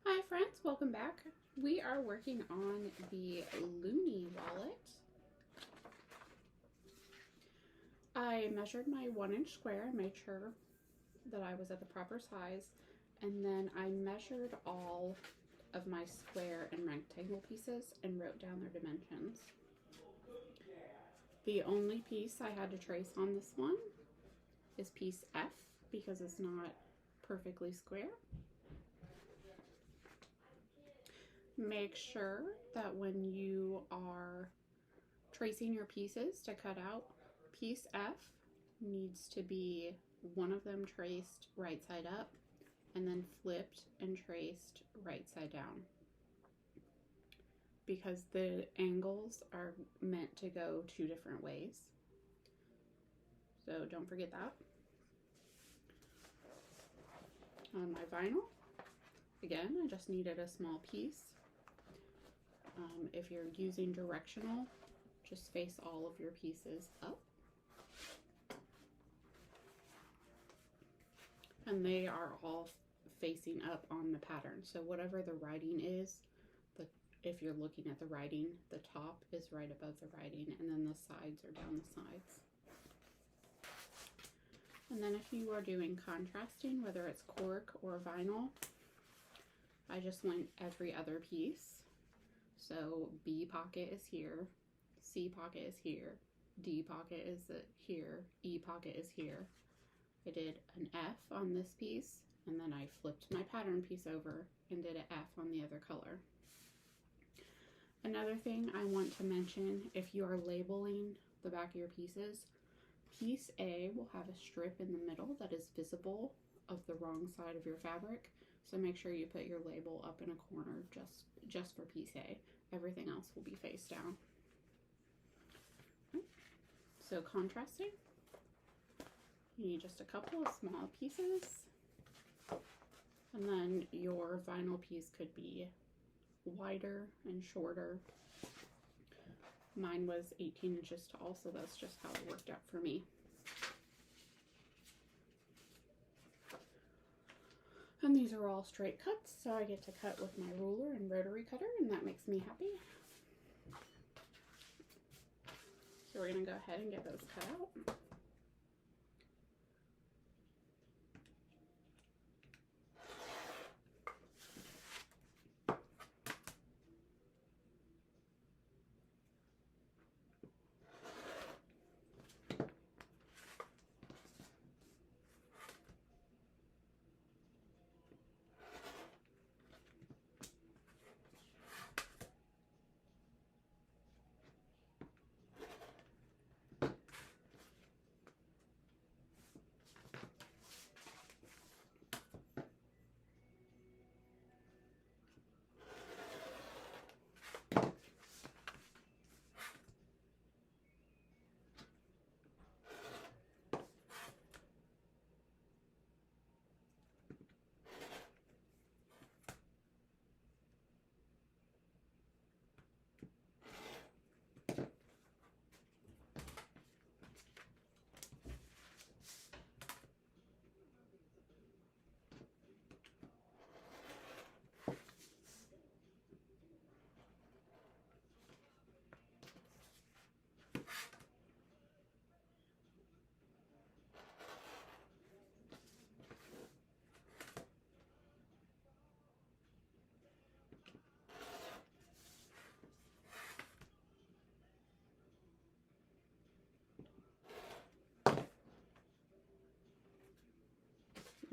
Hi friends, welcome back. We are working on the Loonie Wallet. I measured my 1-inch square and made sure that I was at the proper size, and then I measured all of my square and rectangle pieces and wrote down their dimensions. The only piece I had to trace on this one is piece F because it's not perfectly square. Make sure that when you are tracing your pieces to cut out, piece F needs to be one of them traced right side up and then flipped and traced right side down, because the angles are meant to go two different ways. So don't forget that. On my vinyl, again, I just needed a small piece. If you're using directional, just face all of your pieces up. And they are all facing up on the pattern. So whatever the writing is, if you're looking at the writing, the top is right above the writing, and then the sides are down the sides. And then if you are doing contrasting, whether it's cork or vinyl, I just went every other piece. So B pocket is here, C pocket is here, D pocket is here, E pocket is here. I did an F on this piece, and then I flipped my pattern piece over and did an F on the other color. Another thing I want to mention, if you are labeling the back of your pieces, piece A will have a strip in the middle that is visible of the wrong side of your fabric. So make sure you put your label up in a corner just for piece A. Everything else will be face down. So contrasting, you need just a couple of small pieces, and then your vinyl piece could be wider and shorter. Mine was 18 inches tall, so that's just how it worked out for me. And these are all straight cuts, so I get to cut with my ruler and rotary cutter, and that makes me happy. So we're gonna go ahead and get those cut out.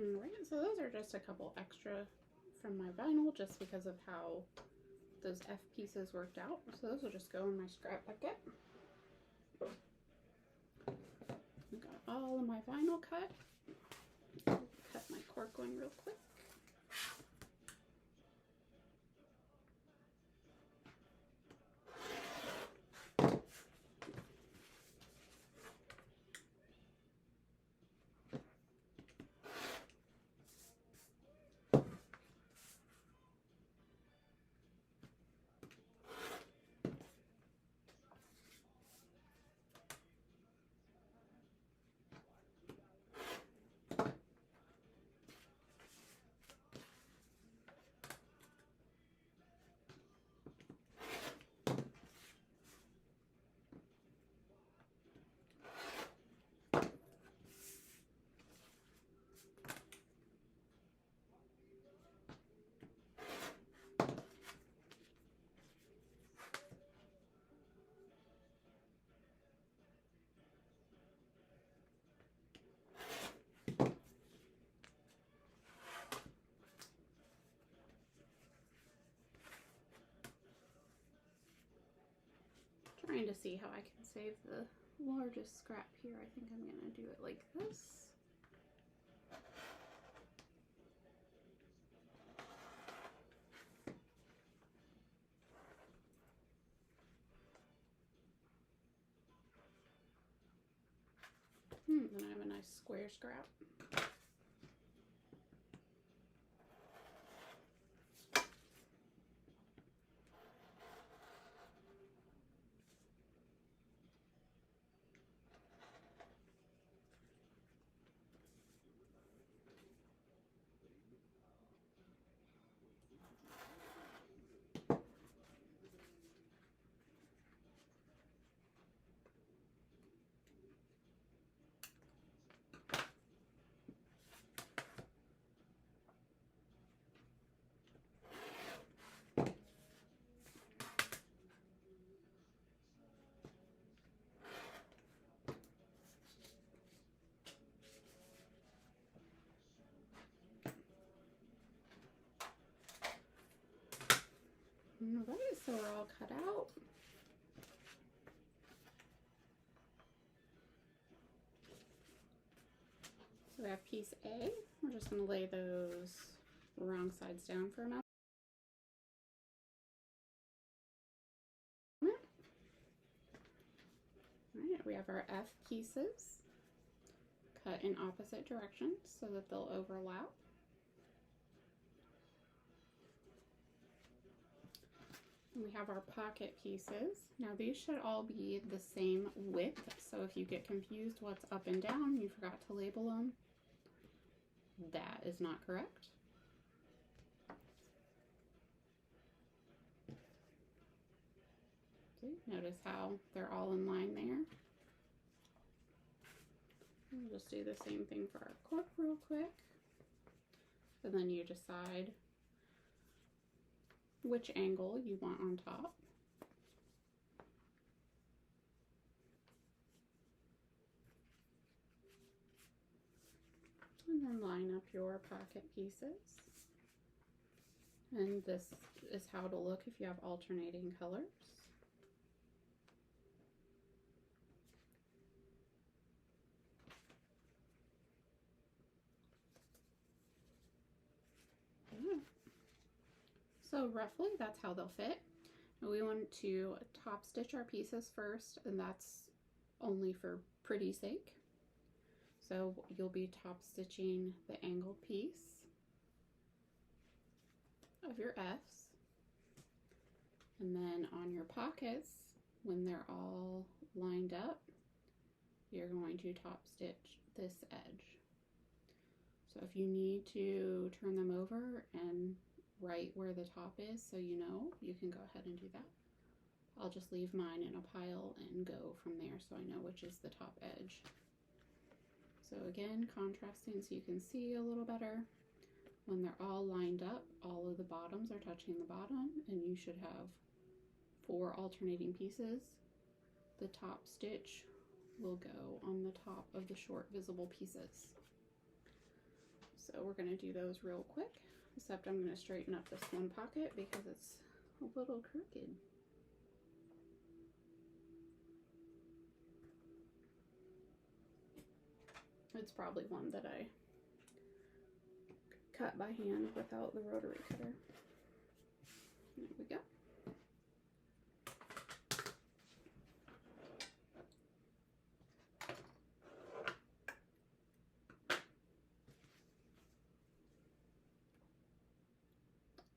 Alright, so those are just a couple extra from my vinyl just because of how those F pieces worked out. So those will just go in my scrap bucket. I got all of my vinyl cut. Cut my cork one real quick. trying to see how I can save the largest scrap here. I think I'm going to do it like this. Then I have a nice square scrap. Alright, so we're all cut out. So we have piece A. We're just going to lay those wrong sides down for a moment. Alright, we have our F pieces cut in opposite directions so that they'll overlap. And we have our pocket pieces. Now these should all be the same width, so if you get confused what's up and down, you forgot to label them, that is not correct. See, notice how they're all in line there. We'll just do the same thing for our cork real quick. And then you decide which angle you want on top. And then line up your pocket pieces. And this is how it'll look if you have alternating colors. So roughly that's how they'll fit. Now we want to top stitch our pieces first, and that's only for pretty sake. So you'll be top stitching the angled piece of your F's, and then on your pockets, when they're all lined up, you're going to top stitch this edge. So if you need to turn them over and right where the top is so you know, you can go ahead and do that. I'll just leave mine in a pile and go from there so I know which is the top edge. So again, contrasting so you can see a little better. When they're all lined up, all of the bottoms are touching the bottom, and you should have 4 alternating pieces. The top stitch will go on the top of the short visible pieces. So we're going to do those real quick, except I'm going to straighten up this one pocket because it's a little crooked. It's probably one that I cut by hand without the rotary cutter. There we go.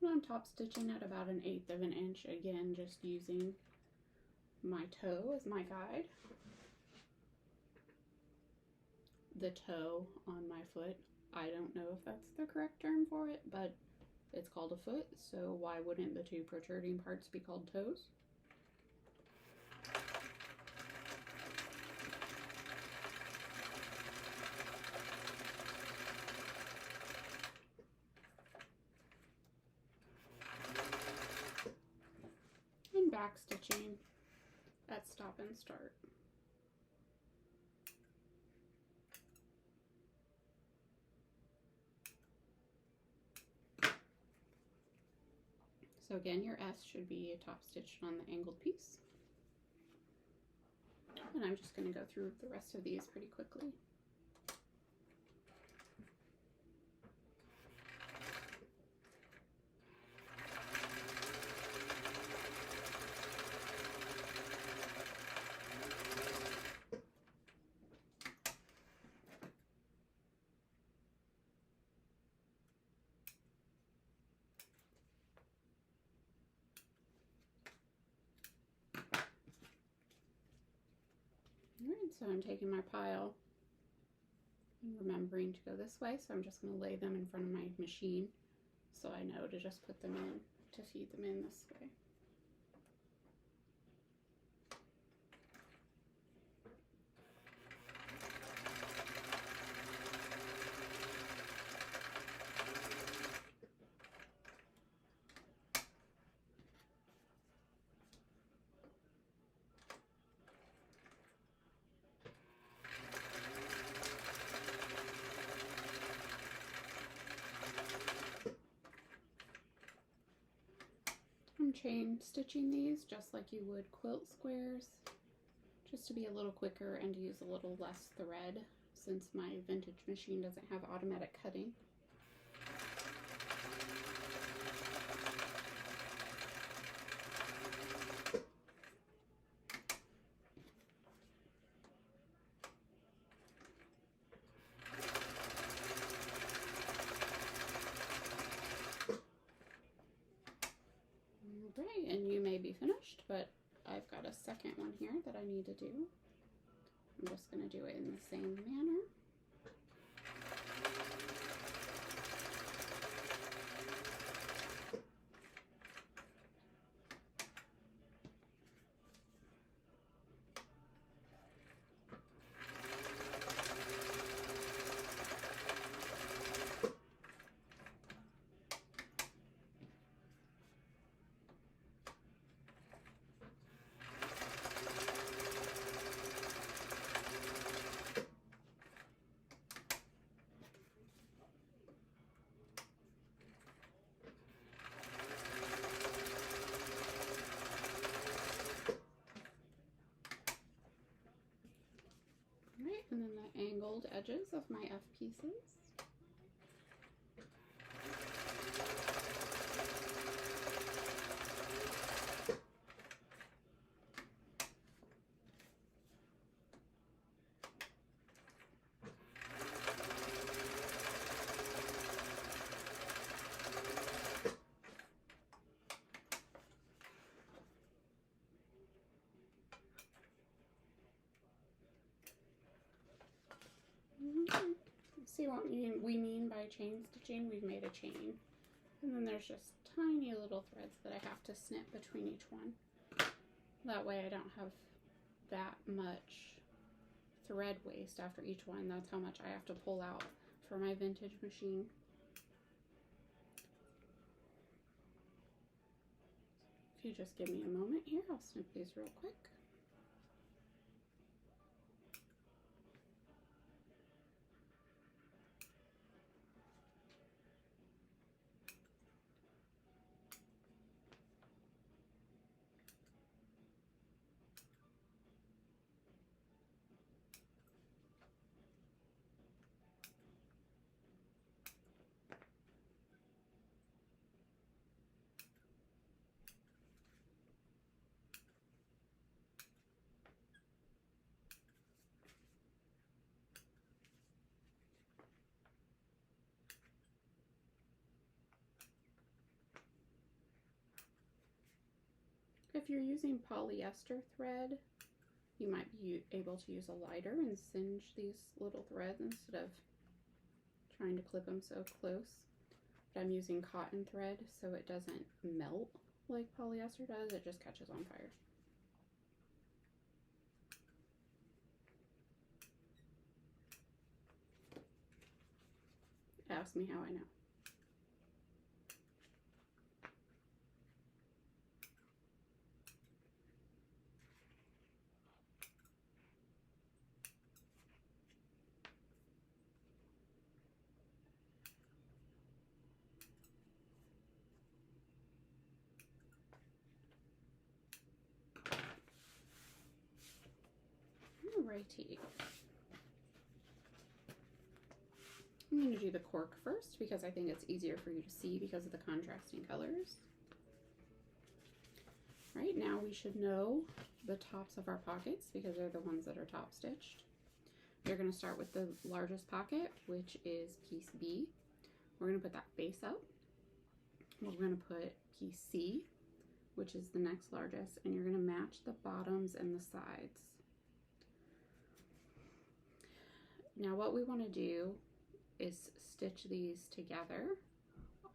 And I'm top stitching at about 1/8 of an inch, again just using my toe as my guide. The toe on my foot, I don't know if that's the correct term for it, but it's called a foot, so why wouldn't the 2 protruding parts be called toes? And back stitching at stop and start. So again, your S should be top stitched on the angled piece. And I'm just going to go through the rest of these pretty quickly. Alright, so I'm taking my pile and remembering to go this way, so I'm just going to lay them in front of my machine so I know to just put them in, to feed them in this way. I'm chain stitching these just like you would quilt squares, just to be a little quicker and to use a little less thread since my vintage machine doesn't have automatic cutting. Alright, and you may be finished, but I've got a second one here that I need to do. I'm just going to do it in the same manner. And then the angled edges of my F pieces. See what we mean by chain stitching? We've made a chain. And then there's just tiny little threads that I have to snip between each one. That way I don't have that much thread waste after each one. That's how much I have to pull out for my vintage machine. If you just give me a moment here, I'll snip these real quick. If you're using polyester thread, you might be able to use a lighter and singe these little threads instead of trying to clip them so close. But I'm using cotton thread so it doesn't melt like polyester does, it just catches on fire. Ask me how I know. Alrighty. I'm going to do the cork first because I think it's easier for you to see because of the contrasting colors. Right now we should know the tops of our pockets because they're the ones that are top stitched. You're going to start with the largest pocket, which is piece B. We're going to put that face up. We're going to put piece C, which is the next largest, and you're going to match the bottoms and the sides. Now what we want to do is stitch these together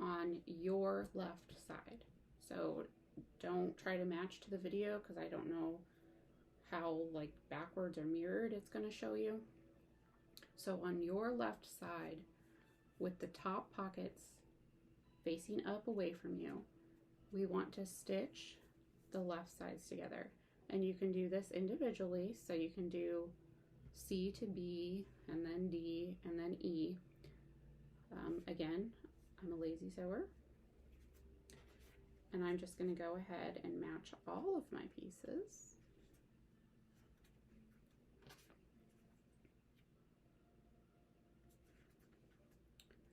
on your left side. So don't try to match to the video because I don't know how like backwards or mirrored it's going to show you. So on your left side with the top pockets facing up away from you, we want to stitch the left sides together. And you can do this individually, so you can do C to B and then D and then E. Again, I'm a lazy sewer, and I'm just going to go ahead and match all of my pieces.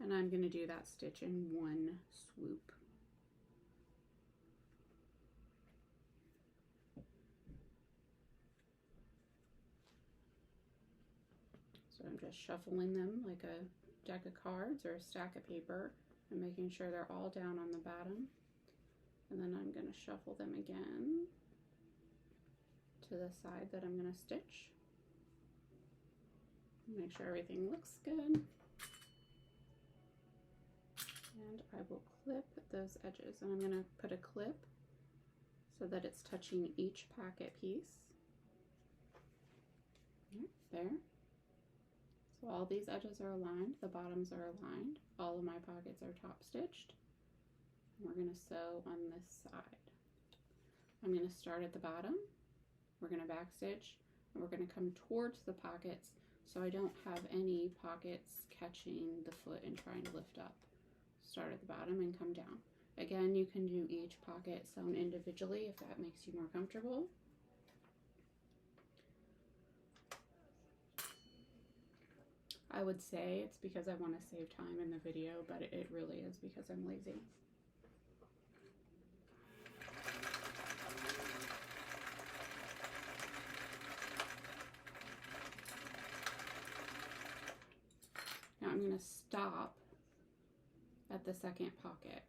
And I'm going to do that stitch in one swoop. So I'm just shuffling them like a deck of cards or a stack of paper and making sure they're all down on the bottom. And then I'm going to shuffle them again to the side that I'm going to stitch. Make sure everything looks good. And I will clip those edges, and I'm going to put a clip so that it's touching each pocket piece. There. So all these edges are aligned, the bottoms are aligned, all of my pockets are top stitched. And we're going to sew on this side. I'm going to start at the bottom, we're going to backstitch, and we're going to come towards the pockets so I don't have any pockets catching the foot and trying to lift up. Start at the bottom and come down. Again, you can do each pocket sewn individually if that makes you more comfortable. I would say it's because I want to save time in the video, but it really is because I'm lazy. Now I'm going to stop at the second pocket.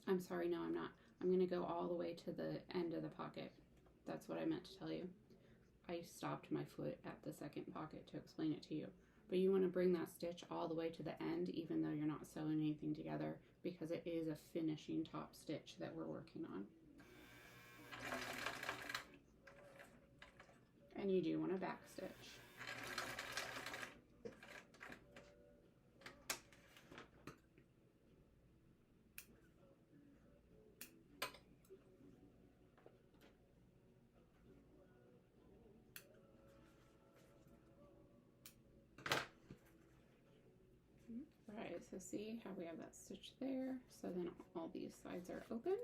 I'm sorry, no, I'm not. I'm going to go all the way to the end of the pocket. That's what I meant to tell you. I stopped my foot at the second pocket to explain it to you. But you want to bring that stitch all the way to the end, even though you're not sewing anything together, because it is a finishing top stitch that we're working on. And you do want to back stitch. Alright, so see how we have that stitch there? So then all these sides are open.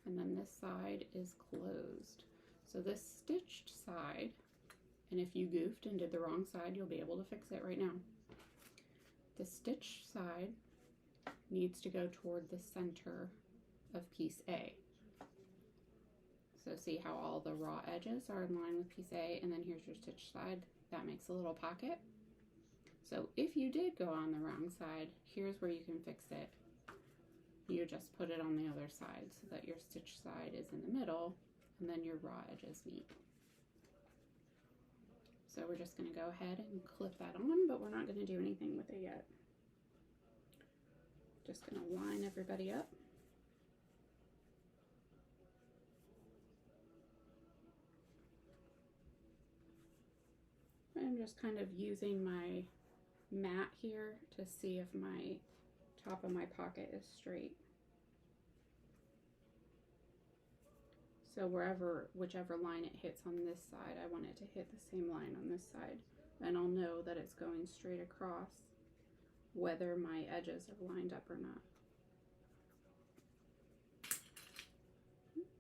And then this side is closed. So this stitched side, and if you goofed and did the wrong side, you'll be able to fix it right now. The stitched side needs to go toward the center of piece A. So see how all the raw edges are in line with piece A, and then here's your stitched side. That makes a little pocket. So if you did go on the wrong side, here's where you can fix it. You just put it on the other side so that your stitch side is in the middle and then your raw edges meet. So we're just going to go ahead and clip that on, but we're not going to do anything with it yet. Just going to line everybody up. I'm just kind of using my mat here to see if my top of my pocket is straight. So whichever line it hits on this side, I want it to hit the same line on this side. And I'll know that it's going straight across whether my edges are lined up or not.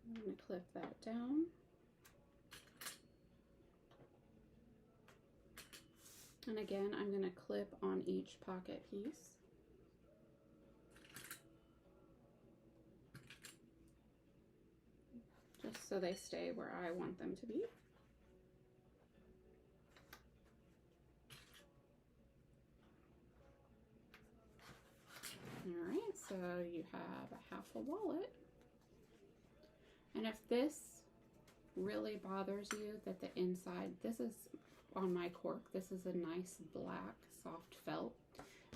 I'm going to clip that down. And again, I'm going to clip on each pocket piece. Just so they stay where I want them to be. All right, so you have a half a wallet. And if this really bothers you that the inside, this is on my cork, this is a nice black soft felt,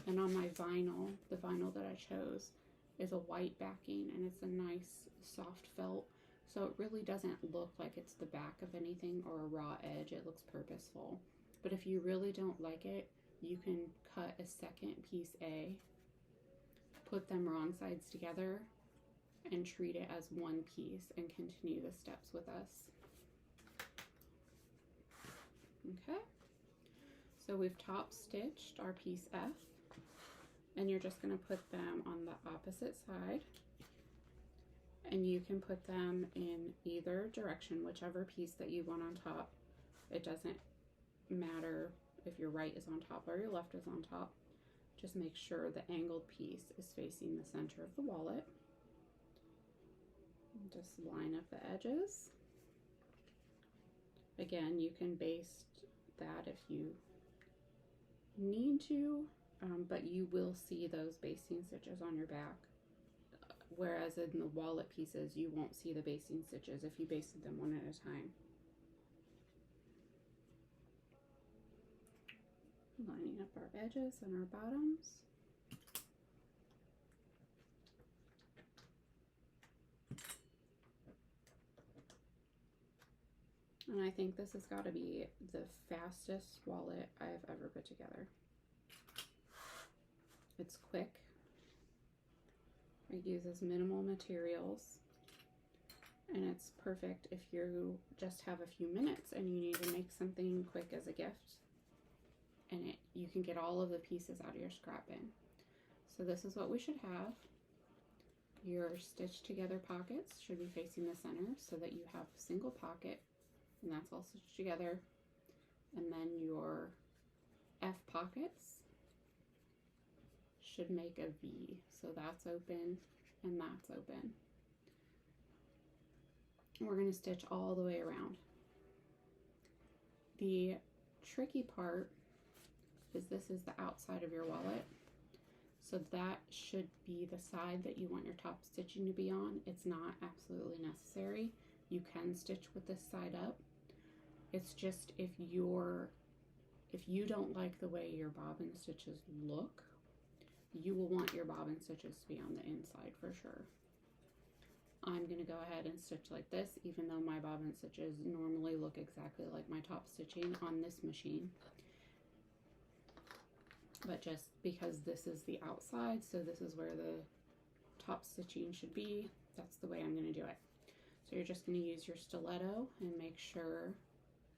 and on my vinyl, the vinyl that I chose is a white backing, and it's a nice soft felt, so it really doesn't look like it's the back of anything or a raw edge. It looks purposeful. But if you really don't like it, you can cut a second piece A, put them wrong sides together, and treat it as one piece and continue the steps with us. Okay, so we've top stitched our piece F, and you're just going to put them on the opposite side, and you can put them in either direction, whichever piece that you want on top. It doesn't matter if your right is on top or your left is on top. Just make sure the angled piece is facing the center of the wallet. Just line up the edges. Again, you can baste that if you need to, but you will see those basting stitches on your back. Whereas in the wallet pieces, you won't see the basting stitches if you basted them one at a time. Lining up our edges and our bottoms. And I think this has got to be the fastest wallet I've ever put together. It's quick. It uses minimal materials. And it's perfect if you just have a few minutes and you need to make something quick as a gift. And you can get all of the pieces out of your scrap bin. So this is what we should have. Your stitched together pockets should be facing the center so that you have a single pocket, and that's all stitched together. And then your F pockets should make a V. So that's open and that's open. We're going to stitch all the way around. The tricky part is this is the outside of your wallet. So that should be the side that you want your top stitching to be on. It's not absolutely necessary. You can stitch with this side up. It's just if you don't like the way your bobbin stitches look, you will want your bobbin stitches to be on the inside for sure. I'm going to go ahead and stitch like this, even though my bobbin stitches normally look exactly like my top stitching on this machine. But just because this is the outside, so this is where the top stitching should be, that's the way I'm going to do it. So you're just going to use your stiletto and make sure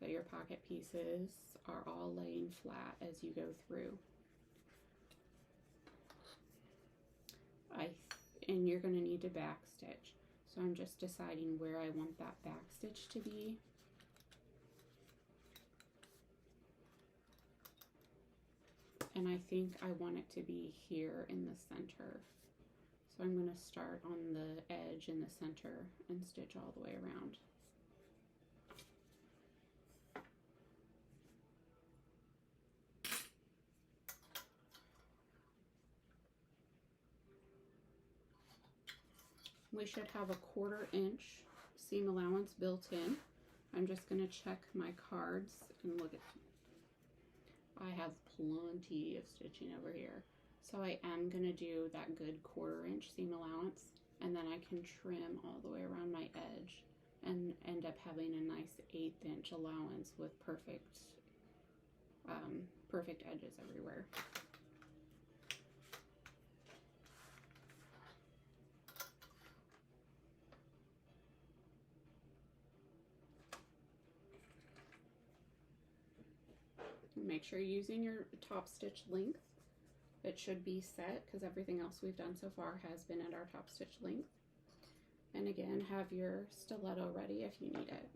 that your pocket pieces are all laying flat as you go through. And you're going to need to back stitch. So I'm just deciding where I want that back stitch to be. And I think I want it to be here in the center. So I'm going to start on the edge in the center and stitch all the way around. We should have a 1/4 inch seam allowance built in. I'm just going to check my cards and look at. I have plenty of stitching over here. So I am going to do that good 1/4 inch seam allowance, and then I can trim all the way around my edge and end up having a nice 1/8 inch allowance with perfect edges everywhere. Make sure you're using your top stitch length. It should be set because everything else we've done so far has been at our top stitch length. And again, have your stiletto ready if you need it.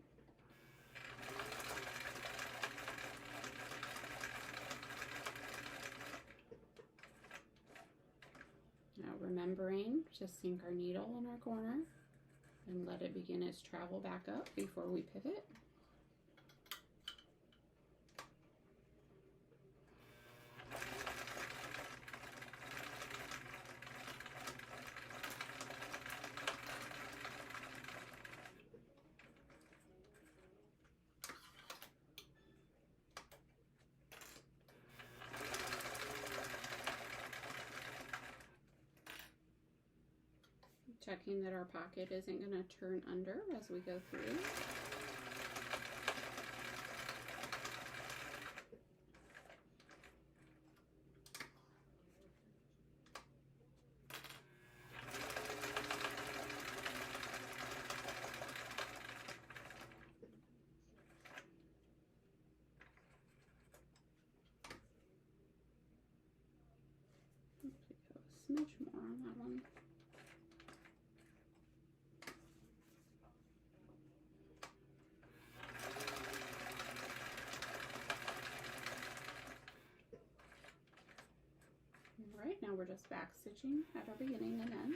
remembering to sink our needle in our corner and let it begin its travel back up before we pivot. Checking that our pocket isn't going to turn under as we go through. Let's go a smidge more on that one. Alright, now we're just back stitching at our beginning and end.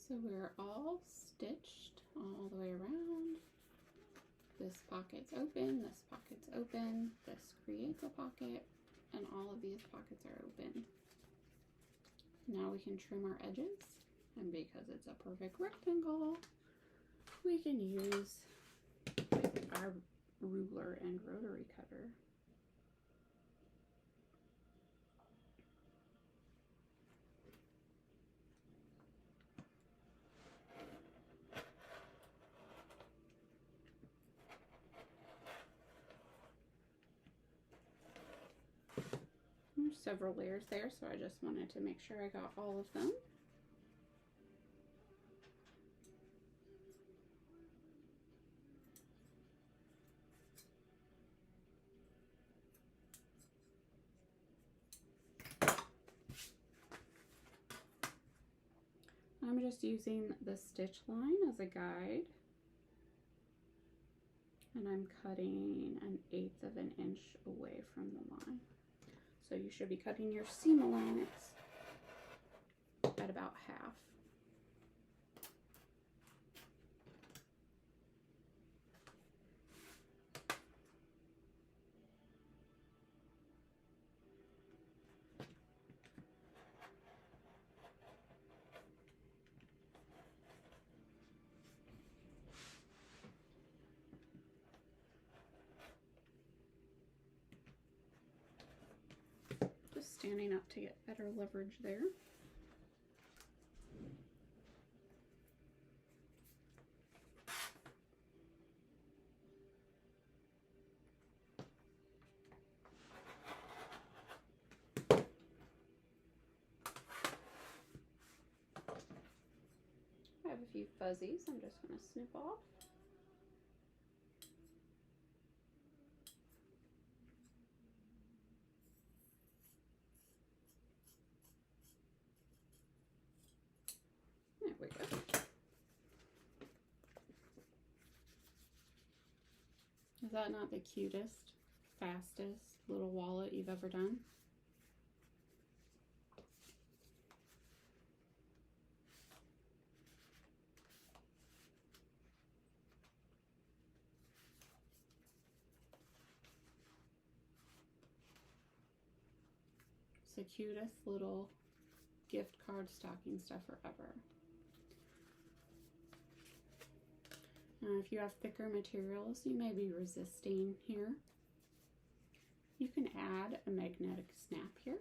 So we're all stitched all the way around. This pocket's open, this pocket's open, this creates a pocket, and all of these pockets are open. Now we can trim our edges, and because it's a perfect rectangle, we can use our ruler and rotary cutter. There's several layers there, so I just wanted to make sure I got all of them. I'm just using the stitch line as a guide, and I'm cutting 1/8 of an inch away from the line. So you should be cutting your seam allowance at about half. Standing up to get better leverage there. I have a few fuzzies I'm just going to snip off. There we go. Is that not the cutest, fastest little wallet you've ever done? It's the cutest little gift card stocking stuffer ever. If you have thicker materials, you may be resisting here. You can add a magnetic snap here,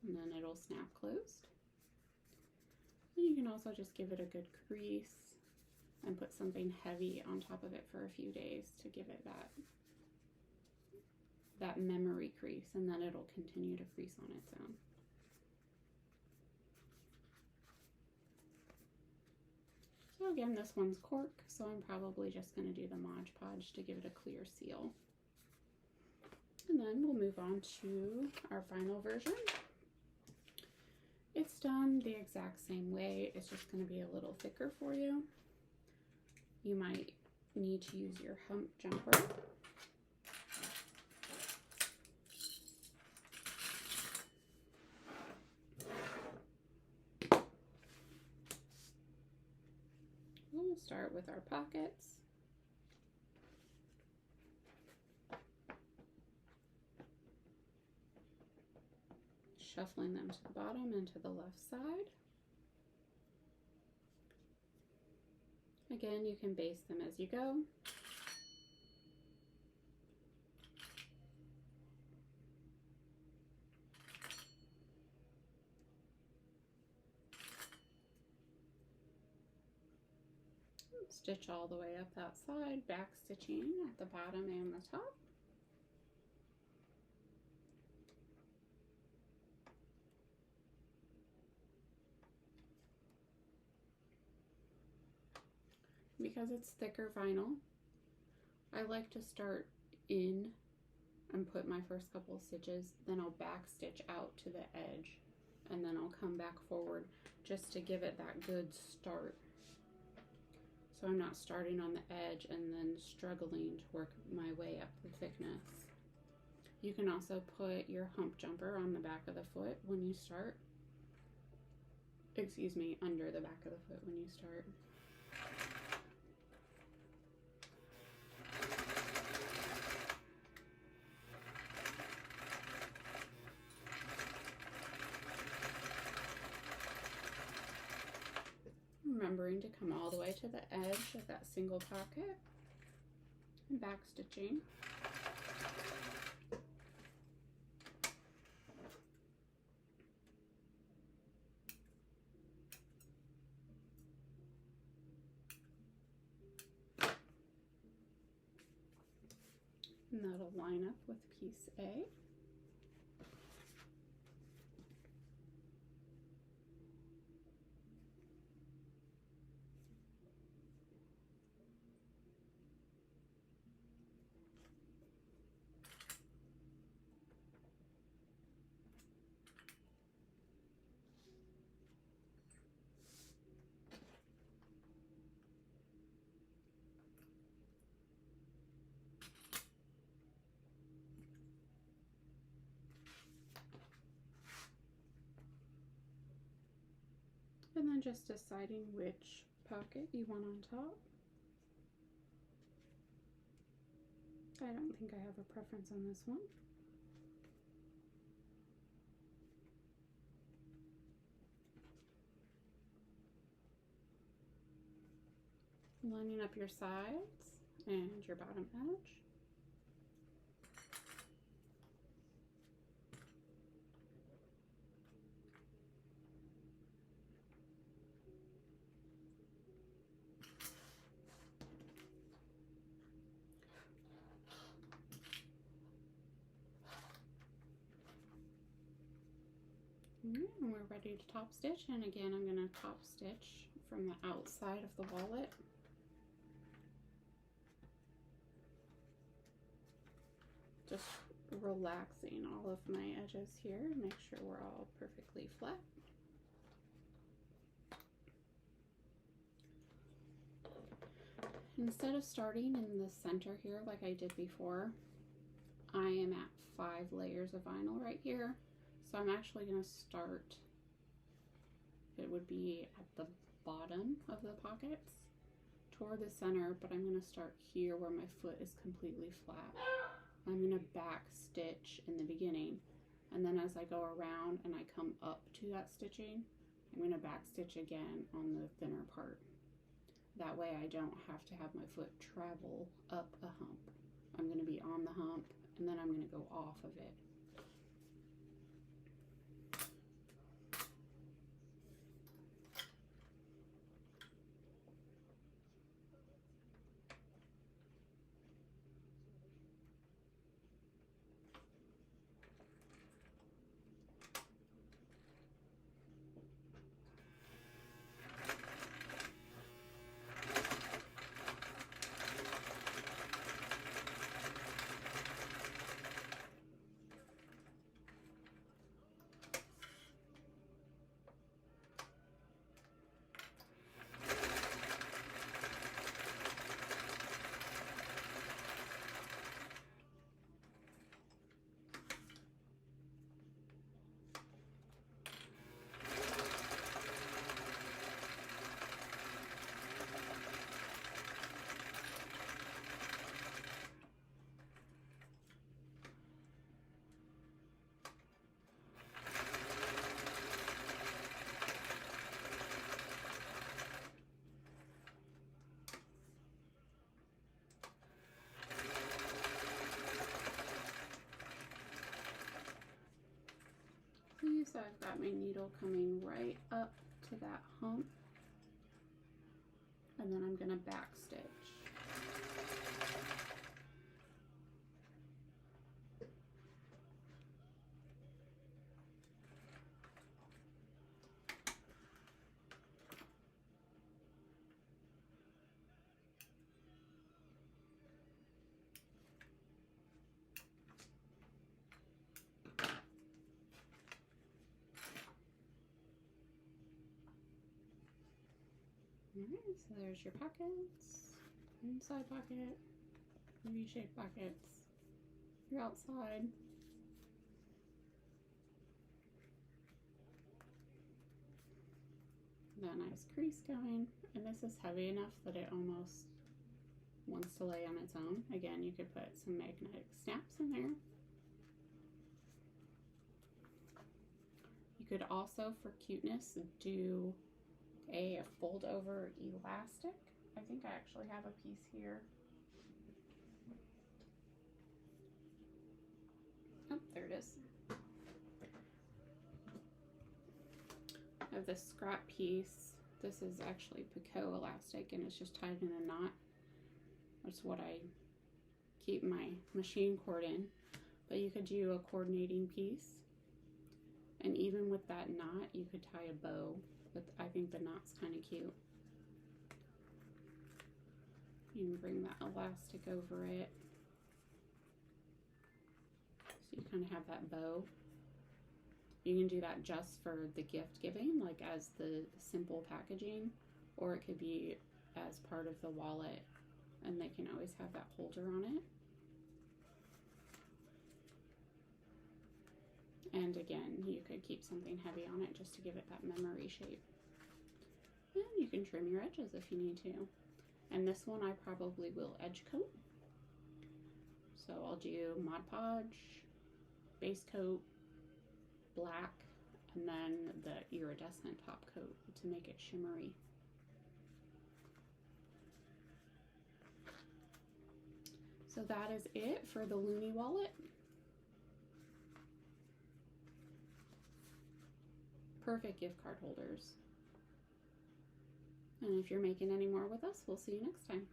and then it'll snap closed. And you can also just give it a good crease and put something heavy on top of it for a few days to give it that memory crease, and then it'll continue to crease on its own. So So again, this one's cork, so I'm probably just going to do the Mod Podge to give it a clear seal. And then we'll move on to our final version. It's done the exact same way, it's just going to be a little thicker for you. You might need to use your hump jumper. We'll start with our pockets. Shuffling them to the bottom and to the left side. Again, you can base them as you go. Stitch all the way up that side, back stitching at the bottom and the top. Because it's thicker vinyl, I like to start in and put my first couple of stitches, then I'll back stitch out to the edge, and then I'll come back forward just to give it that good start. So I'm not starting on the edge and then struggling to work my way up the thickness. You can also put your hump jumper on the back of the foot when you start. Excuse me, under the back of the foot when you start. Remembering to come all the way to the edge of that single pocket and back stitching. And that'll line up with piece A. And then just deciding which pocket you want on top. I don't think I have a preference on this one. Lining up your sides and your bottom edge. And we're ready to top stitch, and again I'm going to top stitch from the outside of the wallet. Just relaxing all of my edges here, make sure we're all perfectly flat. Instead of starting in the center here like I did before, I am at 5 layers of vinyl right here. So I'm actually going to start, it would be at the bottom of the pockets toward the center, but I'm going to start here where my foot is completely flat. I'm going to back stitch in the beginning, and then as I go around and I come up to that stitching, I'm going to back stitch again on the thinner part. That way I don't have to have my foot travel up a hump. I'm going to be on the hump, and then I'm going to go off of it. I've got my needle coming right up to that hump, and then I'm going to back stitch. Alright, so there's your pockets, inside pocket, V-shaped pockets, your outside. That nice crease going, and this is heavy enough that it almost wants to lay on its own. Again, you could put some magnetic snaps in there. You could also, for cuteness, do a fold over elastic. I think I actually have a piece here. Oh, there it is. I have this scrap piece. This is actually picot elastic, and it's just tied in a knot. That's what I keep my machine cord in. But you could do a coordinating piece, and even with that knot, you could tie a bow. But I think the knot's kind of cute. You can bring that elastic over it, so you kind of have that bow. You can do that just for the gift giving, like as the simple packaging, or it could be as part of the wallet, and they can always have that holder on it. And again, you could keep something heavy on it just to give it that memory shape. And you can trim your edges if you need to. And this one I probably will edge coat. So I'll do Mod Podge, base coat, black, and then the iridescent top coat to make it shimmery. So that is it for the Loonie Wallet. Perfect gift card holders. And if you're making any more with us, we'll see you next time.